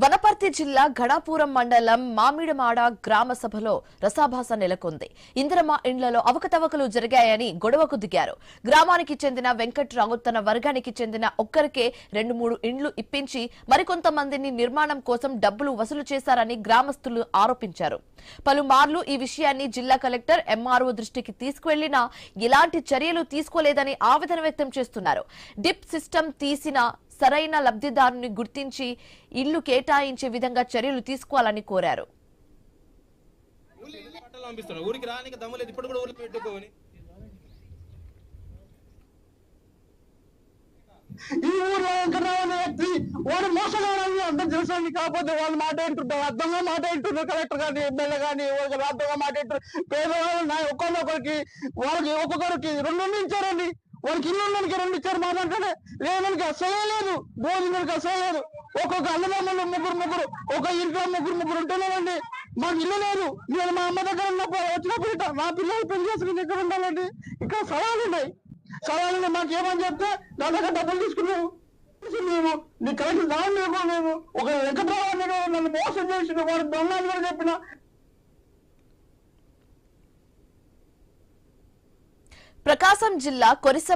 వనపర్తి జిల్లా ఘడాపురం మండలం మామిడిమాడ గ్రామ సభలో రసాభాస నెలకొంది. ఇందిరమ్మ ఇండ్లలో అవకతవకలు జరిగాయని గొడవకు దిగారు. గ్రామానికి చెందిన వెంకట్రావు తన వర్గానికి చెందిన ఒక్కరికే 2-3 ఇండ్లు ఇప్పించి మరికొంతమందిని నిర్మాణం కోసం డబ్బులు వసూలు చేశారని గ్రామస్తులు ఆరోపించారు. పలుమార్లు ఈ విషయాన్ని జిల్లా కలెక్టర్ ఎంఆర్ఓ దృష్టికి తీసుకువెళ్లినా ఎలాంటి చర్యలు తీసుకోలేదని ఆవేదన వ్యక్తం చేస్తున్నారు. డిప్ సిస్టమ్ తీసిన సరైన లబ్ధిదారుని గుర్తించి ఇల్లు కేటాయించే విధంగా చర్యలు తీసుకోవాలని కోరారు. ఈ ఊర్లో వెంకటరావు వ్యక్తి వాడు మోసగాడని అందరూ తెలుసు. కాకపోతే వాళ్ళు మాట ఏంటుంటారు, అర్థంగా మాట ఏంటున్నారు. కలెక్టర్ కానీ ఎమ్మెల్యే కానీ వాళ్ళకి అర్థంగా మాట ఏంటారు. పేదవాళ్ళు ఒకరికి వాళ్ళకి ఒక్కొక్కరికి 2 ఇచ్చారండి. వాళ్ళకి ఇల్లుకి 2 ఇచ్చారు. మాట్లాడే లేదానికి అసలే లేదు, భోజనానికి అసలే లేదు. ఒక్కొక్క అన్నదమ్ములు ముగ్గురు ఒక ఇంట్లో ముగ్గురు ఉంటున్నారండి. మాకు ఇల్లు లేదు. నేను మా అమ్మ దగ్గర వచ్చినప్పుడు మా పిల్లలు పెళ్లి చేసుకుని ఎక్కడ ఉండాలండి. ఇక్కడ సవాళ్ళు ఉన్నాయి. మాకు ఏమని చెప్తే నా దగ్గర డబ్బులు తీసుకున్నాము. మేము నీ కలెక్టర్ దాని మేము ఒక వెంకటరావు నన్ను మోసం చేసిన వాడు దొంగలు కూడా చెప్పిన. ప్రకాశం జిల్లా కొరిస